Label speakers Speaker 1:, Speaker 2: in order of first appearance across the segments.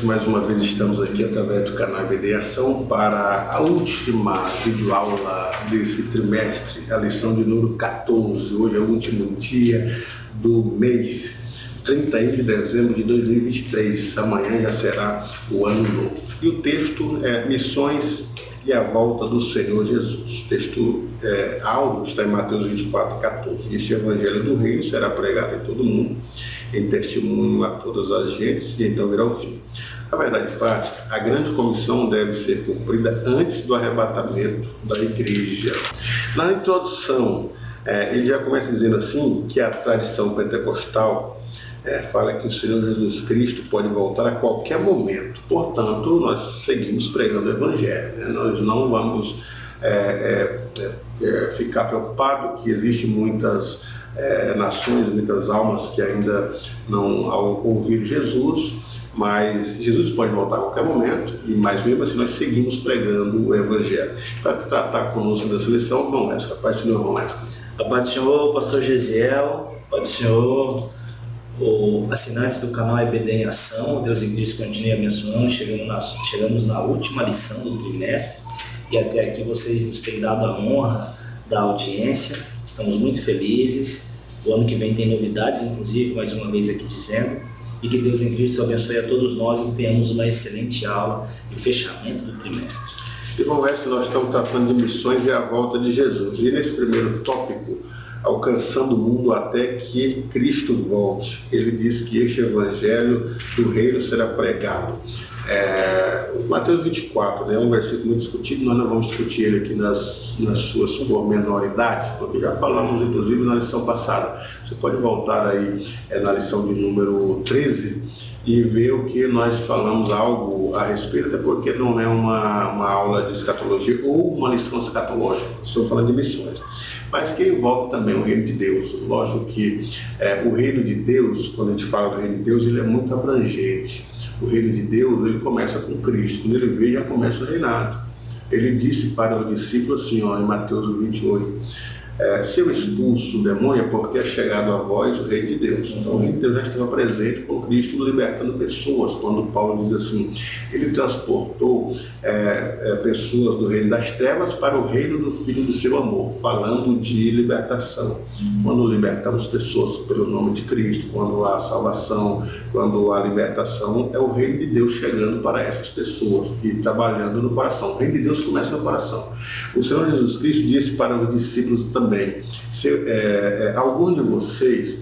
Speaker 1: senhores, mais uma vez estamos aqui através do canal EBD Ação para a última videoaula desse trimestre, a lição de número 14. Hoje é o último dia do mês, 31 de dezembro de 2023. Amanhã já será o ano novo. E o texto é Missões e a volta do Senhor Jesus. O texto áudio está em Mateus 24:14. Este evangelho do reino será pregado em todo o mundo, em testemunho a todas as gentes, e então virá o fim. Na verdade prática, a grande comissão deve ser cumprida antes do arrebatamento da igreja. Na introdução, ele já começa dizendo assim, que a tradição pentecostal fala que o Senhor Jesus Cristo pode voltar a qualquer momento. Portanto, nós seguimos pregando o evangelho, né? Nós não vamos ficar preocupados que existem muitas nações, muitas almas que ainda não ouviram Jesus, mas Jesus pode voltar a qualquer momento, e mais mesmo assim nós seguimos pregando o evangelho. Para tratar conosco dessa lição, irmão Wesley, paz do Senhor, irmão Wesley.
Speaker 2: A paz do Senhor, pastor Gesiel, a paz do Senhor, assinantes do canal EBD em Ação. Deus em Cristo continue abençoando. Chegamos na última lição do trimestre, e até aqui vocês nos têm dado a honra da audiência. Estamos muito felizes. O ano que vem tem novidades, inclusive, mais uma vez aqui dizendo, e que Deus em Cristo abençoe a todos nós e tenhamos uma excelente aula de fechamento do trimestre.
Speaker 1: Irmão Wesley, nós estamos tratando de missões e a volta de Jesus. E nesse primeiro tópico, alcançando o mundo até que Cristo volte, ele diz que este evangelho do reino será pregado. Mateus 24, é um versículo muito discutido, nós não vamos discutir ele aqui nas suas pormenoridades, porque já falamos inclusive na lição passada. Você pode voltar aí na lição de número 13 e ver o que nós falamos algo a respeito, até porque não é uma aula de escatologia ou uma lição escatológica, estou falando de missões, mas que envolve também o reino de Deus. Lógico que o reino de Deus, quando a gente fala do reino de Deus, ele é muito abrangente. O reino de Deus, ele começa com Cristo. Quando ele veio, já começa o reinado. Ele disse para os discípulos assim, em Mateus 28, se eu expulso o demônio é porque é chegado a vós o reino de Deus. Então o reino de Deus já estava presente com Cristo, libertando pessoas. Quando Paulo diz assim, ele transportou pessoas do reino das trevas para o reino do Filho do seu amor, falando de libertação. Quando libertamos pessoas pelo nome de Cristo, quando há salvação, quando há libertação, é o reino de Deus chegando para essas pessoas e trabalhando no coração. O reino de Deus começa no coração. O Senhor Jesus Cristo disse para os discípulos também, alguns de vocês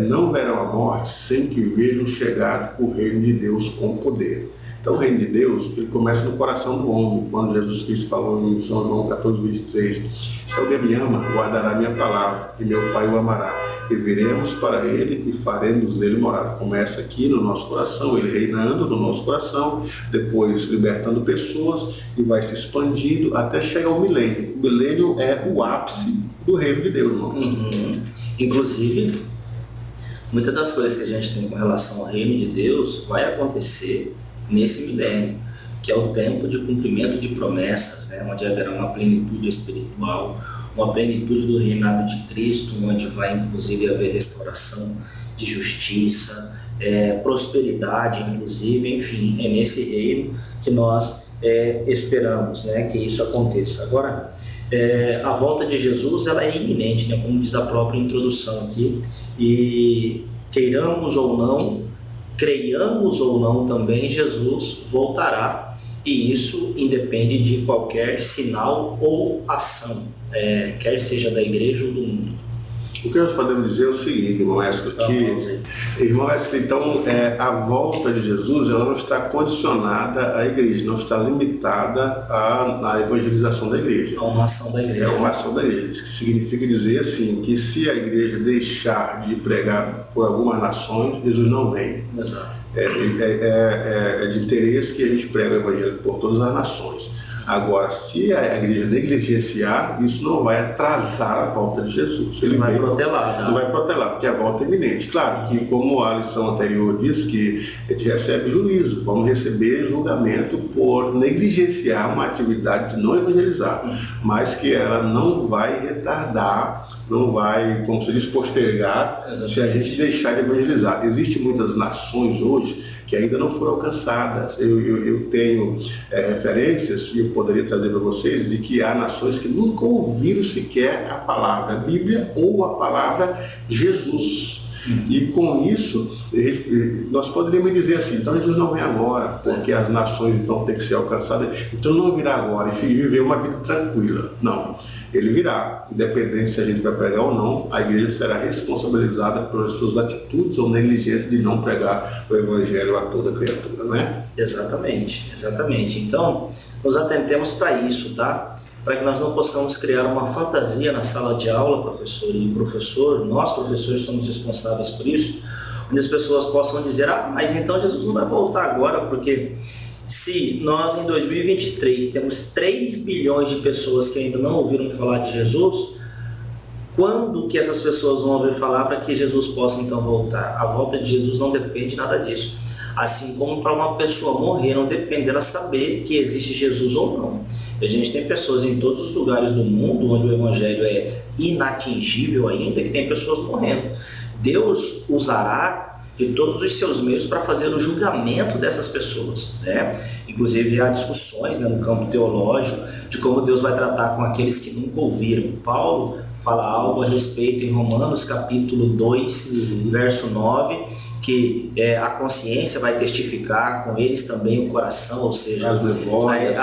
Speaker 1: não verão a morte sem que vejam chegado o reino de Deus com poder. Então o reino de Deus, ele começa no coração do homem. Quando Jesus Cristo falou em São João 14:23, se alguém me ama, guardará minha palavra, e meu Pai o amará. E viremos para ele e faremos dele morada. Começa aqui no nosso coração, ele reinando no nosso coração, depois libertando pessoas e vai se expandindo até chegar ao milênio. O milênio é o ápice do reino de Deus, irmãos.
Speaker 2: Inclusive, muitas das coisas que a gente tem com relação ao reino de Deus vai acontecer nesse milênio, que é o tempo de cumprimento de promessas, né? Onde haverá uma plenitude espiritual, uma plenitude do reinado de Cristo, onde vai inclusive haver restauração de justiça, prosperidade inclusive, enfim, é nesse reino que nós esperamos, né, que isso aconteça. Agora, a volta de Jesus, ela é iminente, né, como diz a própria introdução aqui, e queiramos ou não, creiamos ou não também, Jesus voltará, e isso independe de qualquer sinal ou ação, quer seja da igreja ou do mundo.
Speaker 1: O que nós podemos dizer é o seguinte, irmão Wesley, então a volta de Jesus, ela não está condicionada à igreja, não está limitada à evangelização da igreja.
Speaker 2: É uma ação da igreja.
Speaker 1: É uma ação da igreja, que significa dizer assim, que se a igreja deixar de pregar por algumas nações, Jesus não vem.
Speaker 2: Exato.
Speaker 1: É de interesse que a gente pregue o evangelho por todas as nações. Agora, se a igreja negligenciar, isso não vai atrasar a volta de Jesus.
Speaker 2: Ele vai protelar, tá?
Speaker 1: Não vai protelar, porque a volta é iminente. Claro que, como a lição anterior diz, que a gente recebe juízo, vamos receber julgamento por negligenciar uma atividade de não evangelizar, mas que ela não vai retardar, não vai, como se diz, postergar. Exatamente. Se a gente deixar de evangelizar. Existem muitas nações hoje que ainda não foram alcançadas. Eu tenho referências, e eu poderia trazer para vocês, de que há nações que nunca ouviram sequer a palavra Bíblia ou a palavra Jesus. E com isso, nós poderíamos dizer assim, então Jesus não vem agora, porque as nações então têm que ser alcançadas, então não virá agora e viver uma vida tranquila. Não, ele virá, independente se a gente vai pregar ou não, a igreja será responsabilizada pelas suas atitudes ou negligência de não pregar o evangelho a toda criatura, não é?
Speaker 2: Exatamente, exatamente. Então, nos atentemos para isso, tá? Para que nós não possamos criar uma fantasia na sala de aula, professor e professor, nós professores somos responsáveis por isso, onde as pessoas possam dizer, mas então Jesus não vai voltar agora, porque se nós em 2023 temos 3 bilhões de pessoas que ainda não ouviram falar de Jesus, quando que essas pessoas vão ouvir falar para que Jesus possa então voltar? A volta de Jesus não depende nada disso. Assim como para uma pessoa morrer não depende dela saber que existe Jesus ou não. A gente tem pessoas em todos os lugares do mundo onde o evangelho é inatingível ainda, que tem pessoas morrendo. Deus usará de todos os seus meios para fazer o julgamento dessas pessoas, né? Inclusive há discussões, né, no campo teológico de como Deus vai tratar com aqueles que nunca ouviram. Paulo fala algo a respeito em Romanos capítulo 2, verso 9, que a consciência vai testificar, com eles também o coração, ou seja,
Speaker 1: as memórias,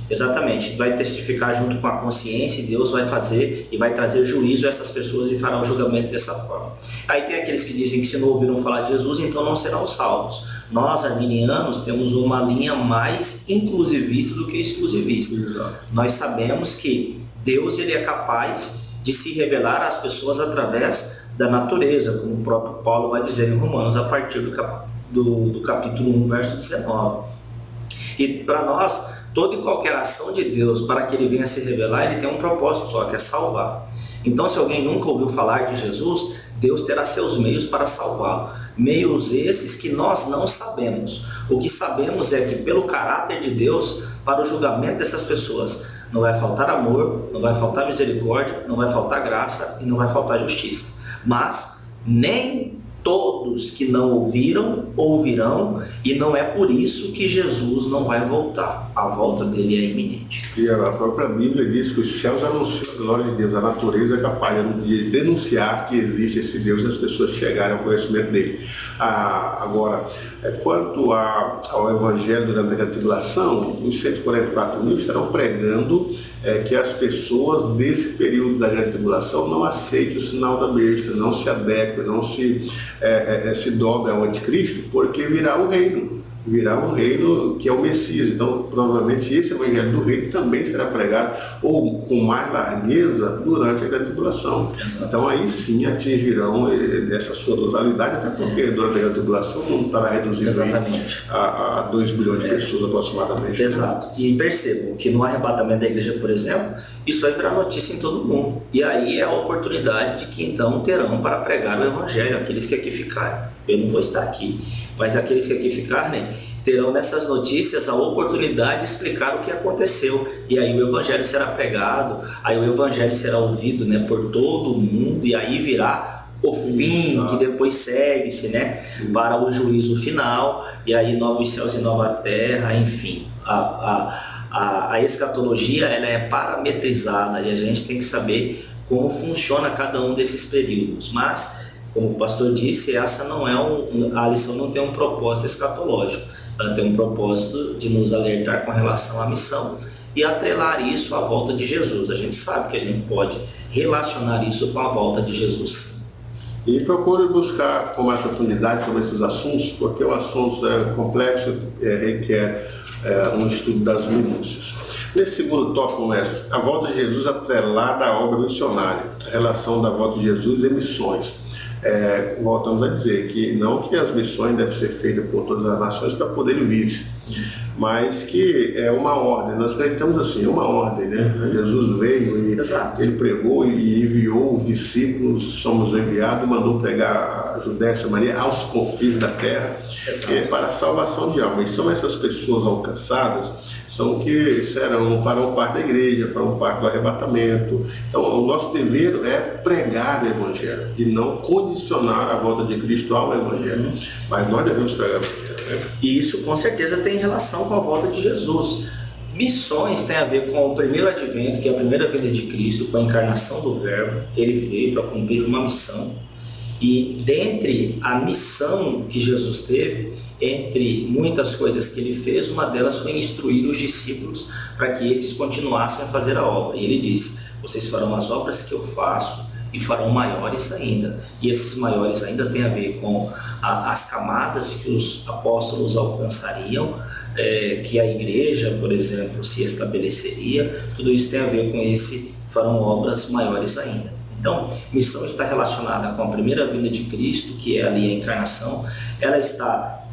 Speaker 2: exatamente, vai testificar junto com a consciência, e Deus vai fazer e vai trazer juízo a essas pessoas e fará o julgamento dessa forma. Aí tem aqueles que dizem que se não ouviram falar de Jesus, então não serão salvos. Nós, arminianos, temos uma linha mais inclusivista do que exclusivista.
Speaker 1: Exato.
Speaker 2: Nós sabemos que Deus ele é capaz de se revelar às pessoas através da natureza, como o próprio Paulo vai dizer em Romanos, a partir do capítulo 1, verso 19. E para nós, toda e qualquer ação de Deus, para que ele venha se revelar, ele tem um propósito só, que é salvar. Então, se alguém nunca ouviu falar de Jesus, Deus terá seus meios para salvá-lo. Meios esses que nós não sabemos. O que sabemos é que, pelo caráter de Deus, para o julgamento dessas pessoas, não vai faltar amor, não vai faltar misericórdia, não vai faltar graça e não vai faltar justiça. Mas nem todos que não ouviram, ouvirão, e não é por isso que Jesus não vai voltar. A volta dele é iminente.
Speaker 1: E a própria Bíblia diz que os céus anunciam a glória de Deus, a natureza é capaz de denunciar que existe esse Deus e as pessoas chegarem ao conhecimento dele. Agora, quanto ao Evangelho durante a tribulação, os 144 mil estarão pregando que as pessoas desse período da grande tribulação não aceitem o sinal da besta, não se adequem, não se dobrem ao anticristo, porque virá um reino que é o Messias. Então, provavelmente esse evangelho do reino também será pregado, ou com mais largueza, durante a grande tribulação.
Speaker 2: Exato.
Speaker 1: Então, aí sim atingirão essa sua totalidade, até porque durante a grande tribulação o mundo estará reduzido a 2 bilhões de pessoas aproximadamente.
Speaker 2: Exato. E percebam que no arrebatamento da igreja, por exemplo, isso vai virar notícia em todo mundo. E aí é a oportunidade de que então terão para pregar o evangelho, aqueles que aqui ficarem. Eu não vou estar aqui, mas aqueles que aqui ficarem terão nessas notícias a oportunidade de explicar o que aconteceu. E aí o evangelho será pregado, aí o evangelho será ouvido, né, por todo mundo, e aí virá o fim, que depois segue-se, né, para o juízo final, e aí novos céus e nova terra, enfim. A escatologia ela é parametrizada e a gente tem que saber como funciona cada um desses períodos. Mas, como o pastor disse, essa não é a lição não tem um propósito escatológico. Ela tem um propósito de nos alertar com relação à missão e atrelar isso à volta de Jesus. A gente sabe que a gente pode relacionar isso com a volta de Jesus.
Speaker 1: E procure buscar com mais profundidade sobre esses assuntos, porque o assunto é complexo, requer um estudo das minúcias. Nesse segundo tópico, mestre, a volta de Jesus atrelada à obra missionária, a relação da volta de Jesus e missões. Voltamos a dizer que não que as missões devem ser feitas por todas as nações para poderem vir, mas que é uma ordem. Nós acreditamos assim, é uma ordem, né? Jesus veio
Speaker 2: Exato.
Speaker 1: Ele pregou e enviou os discípulos, somos enviados, mandou pregar a Judéia, Samaria, aos confins da terra, para a salvação de almas. E são essas pessoas alcançadas, são que farão parte da igreja, farão parte do arrebatamento. Então, o nosso dever é pregar o Evangelho e não condicionar a volta de Cristo ao Evangelho. Mas nós devemos pregar o Evangelho, né?
Speaker 2: E isso com certeza tem relação com a volta de Jesus. Missões tem a ver com o primeiro advento, que é a primeira vinda de Cristo, com a encarnação do Verbo. Ele veio para cumprir uma missão. E dentre a missão que Jesus teve, entre muitas coisas que ele fez, uma delas foi instruir os discípulos para que esses continuassem a fazer a obra. E ele disse: vocês farão as obras que eu faço e farão maiores ainda. E esses maiores ainda têm a ver com as camadas que os apóstolos alcançariam, que a igreja, por exemplo, se estabeleceria. Tudo isso tem a ver com esse farão obras maiores ainda. Então, missão está relacionada com a primeira vinda de Cristo, que é ali a encarnação. Ela está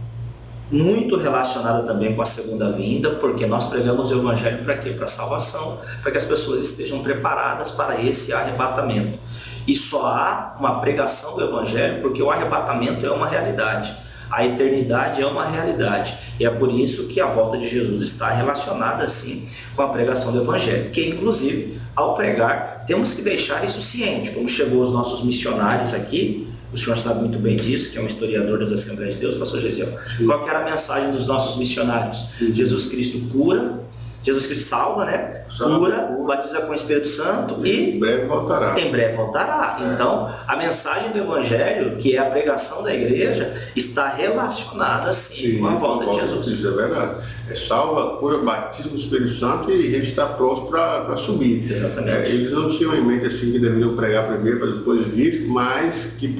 Speaker 2: muito relacionada também com a segunda vinda, porque nós pregamos o Evangelho para quê? Para salvação, para que as pessoas estejam preparadas para esse arrebatamento. E só há uma pregação do Evangelho porque o arrebatamento é uma realidade. A eternidade é uma realidade. E é por isso que a volta de Jesus está relacionada, sim, com a pregação do Evangelho. Que, inclusive, ao pregar, temos que deixar isso ciente. Como chegou os nossos missionários aqui, o senhor sabe muito bem disso, que é um historiador das Assembleias de Deus, pastor Gesiel. Qual que era a mensagem dos nossos missionários? Jesus Cristo cura, Jesus Cristo salva, né? Cura, batiza com o Espírito Santo e
Speaker 1: em breve voltará.
Speaker 2: Em breve voltará. Então, a mensagem do Evangelho, que é a pregação da igreja, está relacionada, sim, com a volta de Jesus.
Speaker 1: Isso é verdade. Salva, cura, batiza com o Espírito Santo e ele está pronto para subir.
Speaker 2: Exatamente.
Speaker 1: Eles não tinham em mente assim que deveriam pregar primeiro para depois vir, mas que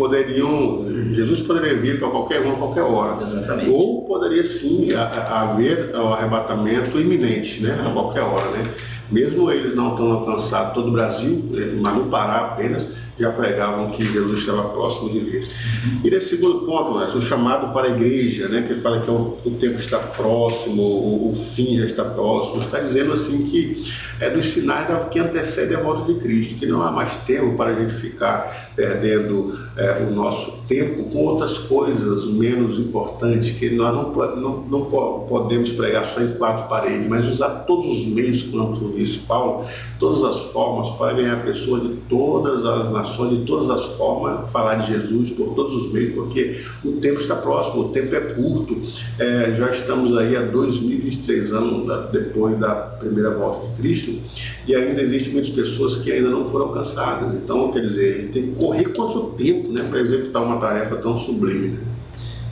Speaker 1: Jesus poderia vir para qualquer um, a qualquer hora.
Speaker 2: Exatamente.
Speaker 1: Ou poderia sim haver o arrebatamento iminente, né? A qualquer hora, né? Mesmo eles não tendo alcançado todo o Brasil, mas no Pará apenas, já pregavam que Jesus estava próximo de vir. E nesse segundo ponto, o chamado para a igreja, né, que ele fala que o tempo está próximo, o fim já está próximo, está dizendo assim que é dos sinais que antecedem a volta de Cristo, que não há mais tempo para a gente ficar perdendo o nosso tempo com outras coisas menos importantes, que nós não podemos pregar só em quatro paredes, mas usar todos os meios, como disse Paulo, todas as formas para ganhar pessoas de todas as nações, de todas as formas, falar de Jesus por todos os meios, porque o tempo está próximo, o tempo é curto. Já estamos aí há 2023 anos depois da primeira volta de Cristo, e ainda existem muitas pessoas que ainda não foram alcançadas. Então, quer dizer, a gente tem que correr contra o tempo, né, para executar uma tarefa tão sublime, né?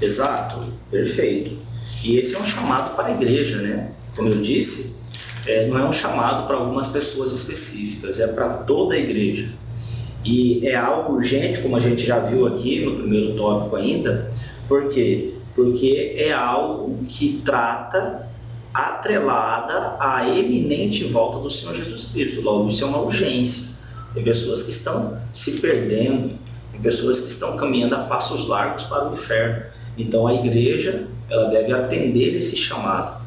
Speaker 2: Exato, perfeito. E esse é um chamado para a igreja, né? Como eu disse, não é um chamado para algumas pessoas específicas, é para toda a igreja. E é algo urgente, como a gente já viu aqui no primeiro tópico ainda. Por quê? Porque é algo que trata atrelada à eminente volta do Senhor Jesus Cristo. Logo, isso é uma urgência. Tem pessoas que estão se perdendo, tem pessoas que estão caminhando a passos largos para o inferno. Então a igreja, ela deve atender esse chamado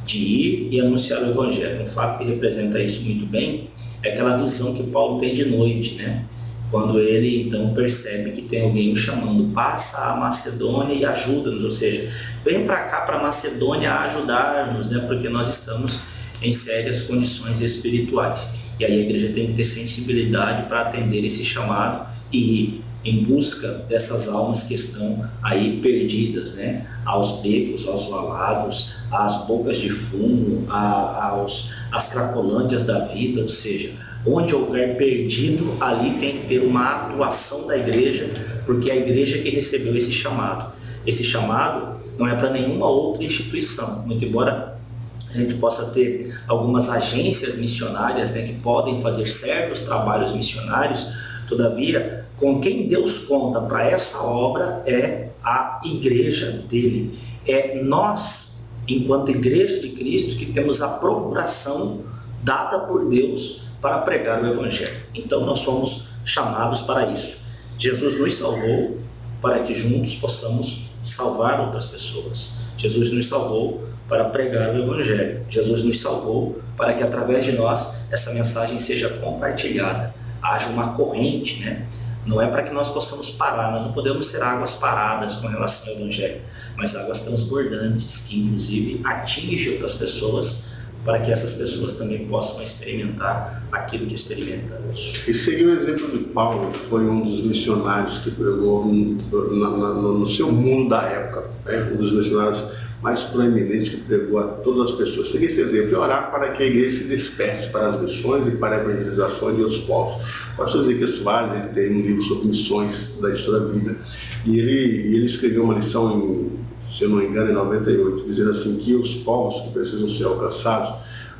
Speaker 2: de ir e anunciar o Evangelho. Um fato que representa isso muito bem é aquela visão que Paulo tem de noite, né? Quando ele então percebe que tem alguém o chamando: passa a Macedônia e ajuda-nos, ou seja, vem para cá, para a Macedônia, ajudar-nos, né? Porque nós estamos em sérias condições espirituais. E aí a igreja tem que ter sensibilidade para atender esse chamado e ir em busca dessas almas que estão aí perdidas, né? Aos becos, aos valados, às bocas de fumo, às cracolândias da vida, ou seja, onde houver perdido, ali tem que ter uma atuação da igreja, porque é a igreja que recebeu esse chamado. Esse chamado não é para nenhuma outra instituição, muito embora a gente possa ter algumas agências missionárias, né, que podem fazer certos trabalhos missionários. Todavia, com quem Deus conta para essa obra é a igreja dele. É nós, enquanto igreja de Cristo, que temos a procuração dada por Deus para pregar o Evangelho. Então nós somos chamados para isso. Jesus nos salvou para que juntos possamos salvar outras pessoas. Jesus nos salvou para pregar o Evangelho. Jesus nos salvou para que através de nós essa mensagem seja compartilhada, haja uma corrente, né? Não é para que nós possamos parar, nós não podemos ser águas paradas com relação ao Evangelho, mas águas transbordantes, que inclusive atingem outras pessoas, para que essas pessoas também possam experimentar aquilo que experimentamos.
Speaker 1: E seguir o exemplo de Paulo, que foi um dos missionários que pregou no seu mundo da época, né? Um dos missionários mais proeminentes que pregou a todas as pessoas. Seguir esse exemplo e orar para que a igreja se desperte para as missões e para a evangelização de outros povos. O pastor Ezequiel Soares, ele tem um livro sobre missões da história da vida, e ele escreveu uma lição, se eu não me engano, em 98, dizendo assim que os povos que precisam ser alcançados,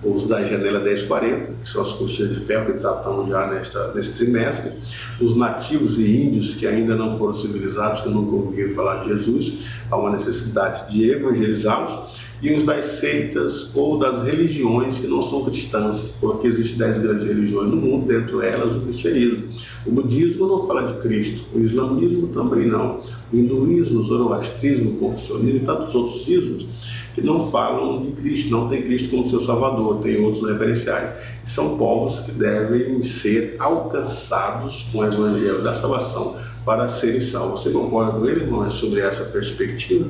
Speaker 1: os da janela 1040, que são as cortinas de ferro que tratamos já nesse trimestre, os nativos e índios que ainda não foram civilizados, que nunca ouviram falar de Jesus, há uma necessidade de evangelizá-los, e os das seitas ou das religiões que não são cristãs, porque existem 10 grandes religiões no mundo, dentro delas o cristianismo. O budismo não fala de Cristo, o islamismo também não, o hinduísmo, o zoroastrismo, o confucionismo e tantos outros ismos que não falam de Cristo, não tem Cristo como seu Salvador, tem outros referenciais. E são povos que devem ser alcançados com o Evangelho da salvação para serem salvos. Você concorda com ele, irmão, sobre essa perspectiva?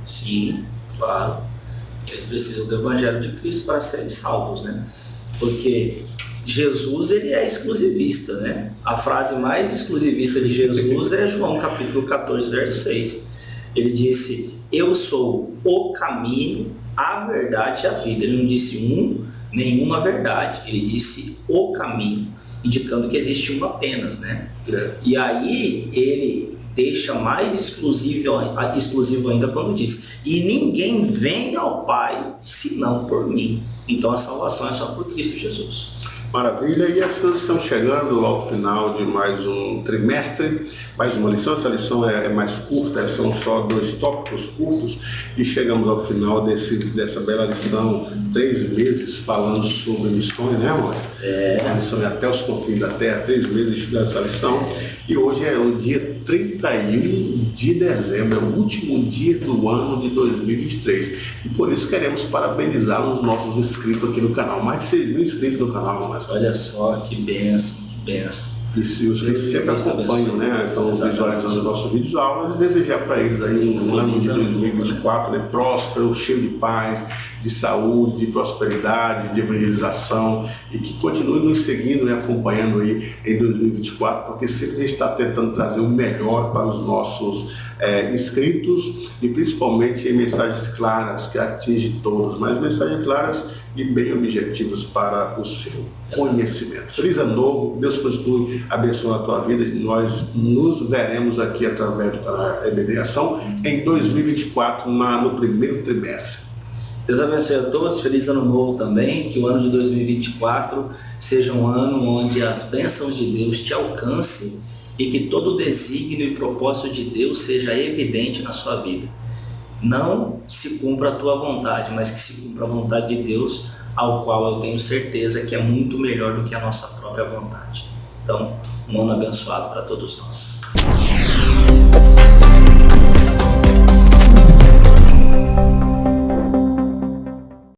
Speaker 2: Sim, claro. Eles precisam do Evangelho de Cristo para serem salvos, né? Porque Jesus, ele é exclusivista, né? A frase mais exclusivista de Jesus é João capítulo 14, verso 6. Ele disse: eu sou o caminho, a verdade e a vida. Ele não disse nenhuma verdade, ele disse o caminho, indicando que existe um apenas, né? E aí ele deixa mais exclusivo ainda quando diz: e ninguém vem ao Pai senão por mim. Então a salvação é só por Cristo Jesus.
Speaker 1: Maravilha, e essas estão chegando ao final de mais um trimestre, mais uma lição. Essa lição é mais curta, são só 2 tópicos curtos, e chegamos ao final dessa bela lição, 3 meses falando sobre missões, né, amor? Uma lição até os confins da terra, 3 meses estudando essa lição, e hoje é o dia 31 de dezembro, é o último dia do ano de 2023, e por isso queremos parabenizar os nossos inscritos aqui no canal, mais de 6 mil inscritos no canal, mas
Speaker 2: olha só que bênção, que bênção.
Speaker 1: E se os que sempre acompanham, né, estão visualizando os nossos vídeos aulas, desejar para eles aí um ano de 2024, né, próspero, cheio de paz, de saúde, de prosperidade, de evangelização, e que continue nos seguindo e acompanhando aí em 2024, porque sempre a gente está tentando trazer o melhor para os nossos inscritos, e principalmente em mensagens claras que atingem todos, mas mensagens claras e bem objetivos para o seu conhecimento. Feliz ano novo, Deus continue abençoando a tua vida, nós nos veremos aqui através do canal EBD Ação em 2024, no primeiro trimestre.
Speaker 2: Deus abençoe a todos, feliz ano novo também, que o ano de 2024 seja um ano onde as bênçãos de Deus te alcancem e que todo o desígnio e propósito de Deus seja evidente na sua vida. Não se cumpra a tua vontade, mas que se cumpra a vontade de Deus, ao qual eu tenho certeza que é muito melhor do que a nossa própria vontade. Então, um ano abençoado para todos nós.